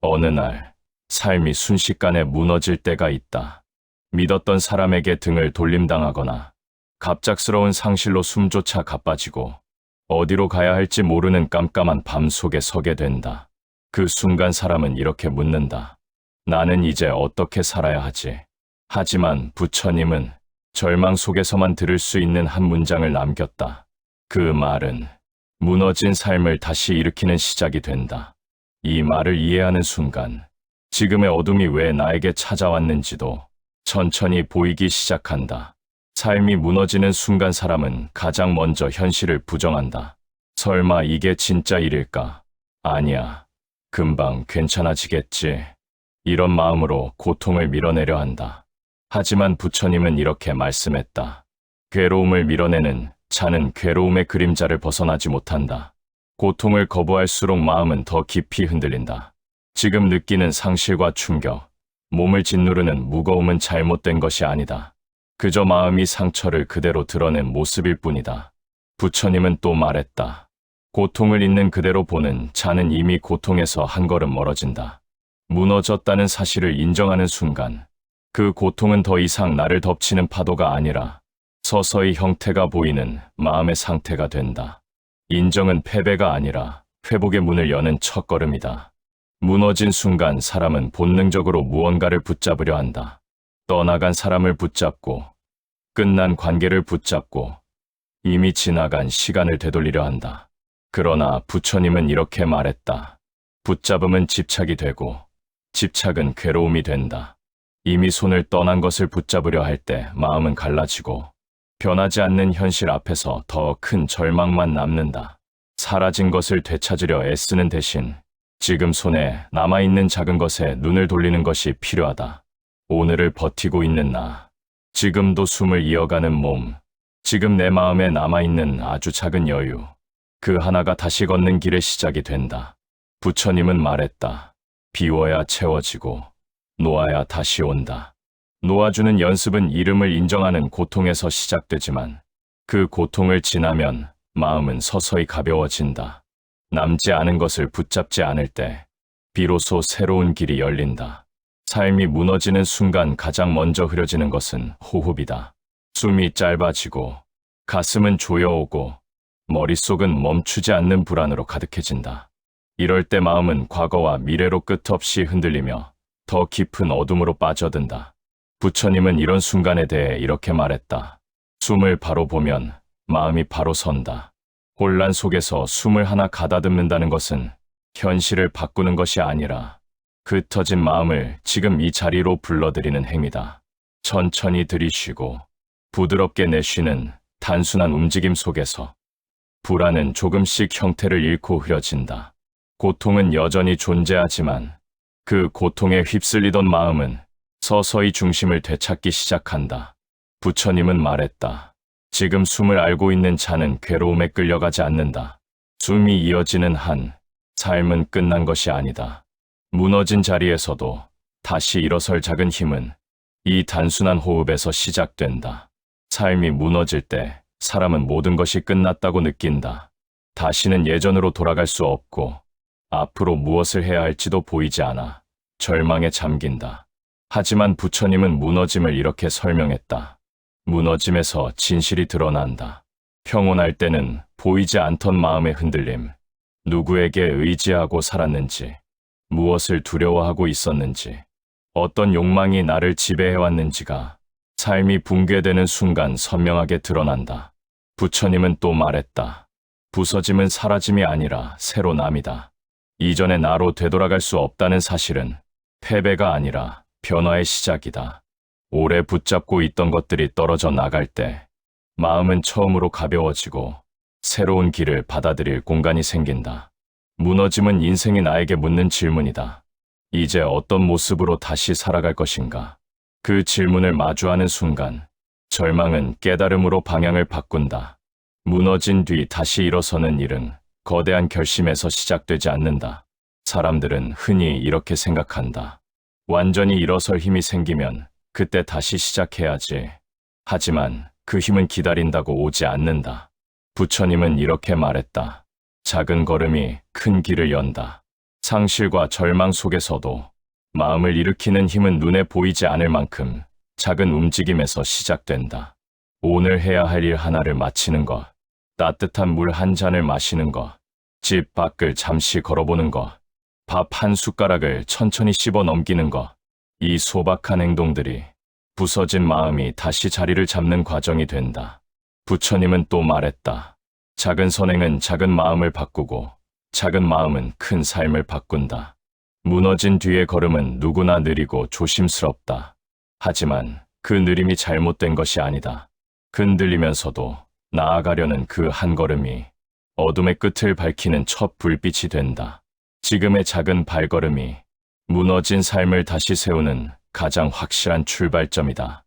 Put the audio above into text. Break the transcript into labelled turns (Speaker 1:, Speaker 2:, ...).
Speaker 1: 어느 날, 삶이 순식간에 무너질 때가 있다. 믿었던 사람에게 등을 돌림당하거나 갑작스러운 상실로 숨조차 가빠지고 어디로 가야 할지 모르는 깜깜한 밤 속에 서게 된다. 그 순간 사람은 이렇게 묻는다. 나는 이제 어떻게 살아야 하지? 하지만 부처님은 절망 속에서만 들을 수 있는 한 문장을 남겼다. 그 말은 무너진 삶을 다시 일으키는 시작이 된다. 이 말을 이해하는 순간 지금의 어둠이 왜 나에게 찾아왔는지도 천천히 보이기 시작한다. 삶이 무너지는 순간 사람은 가장 먼저 현실을 부정한다. 설마 이게 진짜 일일까? 아니야. 금방 괜찮아지겠지. 이런 마음으로 고통을 밀어내려 한다. 하지만 부처님은 이렇게 말씀했다. 괴로움을 밀어내는 자는 괴로움의 그림자를 벗어나지 못한다. 고통을 거부할수록 마음은 더 깊이 흔들린다. 지금 느끼는 상실과 충격, 몸을 짓누르는 무거움은 잘못된 것이 아니다. 그저 마음이 상처를 그대로 드러낸 모습일 뿐이다. 부처님은 또 말했다. 고통을 있는 그대로 보는 자는 이미 고통에서 한 걸음 멀어진다. 무너졌다는 사실을 인정하는 순간 그 고통은 더 이상 나를 덮치는 파도가 아니라 서서히 형태가 보이는 마음의 상태가 된다. 인정은 패배가 아니라 회복의 문을 여는 첫걸음이다. 무너진 순간 사람은 본능적으로 무언가를 붙잡으려 한다. 떠나간 사람을 붙잡고, 끝난 관계를 붙잡고, 이미 지나간 시간을 되돌리려 한다. 그러나 부처님은 이렇게 말했다. 붙잡음은 집착이 되고, 집착은 괴로움이 된다. 이미 손을 떠난 것을 붙잡으려 할 때 마음은 갈라지고, 변하지 않는 현실 앞에서 더 큰 절망만 남는다. 사라진 것을 되찾으려 애쓰는 대신 지금 손에 남아있는 작은 것에 눈을 돌리는 것이 필요하다. 오늘을 버티고 있는 나, 지금도 숨을 이어가는 몸, 지금 내 마음에 남아있는 아주 작은 여유, 그 하나가 다시 걷는 길의 시작이 된다. 부처님은 말했다. 비워야 채워지고 놓아야 다시 온다. 놓아주는 연습은 이름을 인정하는 고통에서 시작되지만 그 고통을 지나면 마음은 서서히 가벼워진다. 남지 않은 것을 붙잡지 않을 때 비로소 새로운 길이 열린다. 삶이 무너지는 순간 가장 먼저 흐려지는 것은 호흡이다. 숨이 짧아지고 가슴은 조여오고 머릿속은 멈추지 않는 불안으로 가득해진다. 이럴 때 마음은 과거와 미래로 끝없이 흔들리며 더 깊은 어둠으로 빠져든다. 부처님은 이런 순간에 대해 이렇게 말했다. 숨을 바로 보면 마음이 바로 선다. 혼란 속에서 숨을 하나 가다듬는다는 것은 현실을 바꾸는 것이 아니라 흩어진 마음을 지금 이 자리로 불러들이는 행위다. 천천히 들이쉬고 부드럽게 내쉬는 단순한 움직임 속에서 불안은 조금씩 형태를 잃고 흐려진다. 고통은 여전히 존재하지만 그 고통에 휩쓸리던 마음은 서서히 중심을 되찾기 시작한다. 부처님은 말했다. 지금 숨을 알고 있는 자는 괴로움에 끌려가지 않는다. 숨이 이어지는 한 삶은 끝난 것이 아니다. 무너진 자리에서도 다시 일어설 작은 힘은 이 단순한 호흡에서 시작된다. 삶이 무너질 때 사람은 모든 것이 끝났다고 느낀다. 다시는 예전으로 돌아갈 수 없고 앞으로 무엇을 해야 할지도 보이지 않아 절망에 잠긴다. 하지만 부처님은 무너짐을 이렇게 설명했다. 무너짐에서 진실이 드러난다. 평온할 때는 보이지 않던 마음의 흔들림, 누구에게 의지하고 살았는지, 무엇을 두려워하고 있었는지, 어떤 욕망이 나를 지배해왔는지가 삶이 붕괴되는 순간 선명하게 드러난다. 부처님은 또 말했다. 부서짐은 사라짐이 아니라 새로 남이다. 이전의 나로 되돌아갈 수 없다는 사실은 패배가 아니라 변화의 시작이다. 오래 붙잡고 있던 것들이 떨어져 나갈 때 마음은 처음으로 가벼워지고 새로운 길을 받아들일 공간이 생긴다. 무너짐은 인생이 나에게 묻는 질문이다. 이제 어떤 모습으로 다시 살아갈 것인가? 그 질문을 마주하는 순간 절망은 깨달음으로 방향을 바꾼다. 무너진 뒤 다시 일어서는 일은 거대한 결심에서 시작되지 않는다. 사람들은 흔히 이렇게 생각한다. 완전히 일어설 힘이 생기면 그때 다시 시작해야지. 하지만 그 힘은 기다린다고 오지 않는다. 부처님은 이렇게 말했다. 작은 걸음이 큰 길을 연다. 상실과 절망 속에서도 마음을 일으키는 힘은 눈에 보이지 않을 만큼 작은 움직임에서 시작된다. 오늘 해야 할 일 하나를 마치는 것, 따뜻한 물 한 잔을 마시는 것, 집 밖을 잠시 걸어보는 것, 밥 한 숟가락을 천천히 씹어 넘기는 것, 이 소박한 행동들이 부서진 마음이 다시 자리를 잡는 과정이 된다. 부처님은 또 말했다. 작은 선행은 작은 마음을 바꾸고 작은 마음은 큰 삶을 바꾼다. 무너진 뒤의 걸음은 누구나 느리고 조심스럽다. 하지만 그 느림이 잘못된 것이 아니다. 흔들리면서도 나아가려는 그 한 걸음이 어둠의 끝을 밝히는 첫 불빛이 된다. 지금의 작은 발걸음이 무너진 삶을 다시 세우는 가장 확실한 출발점이다.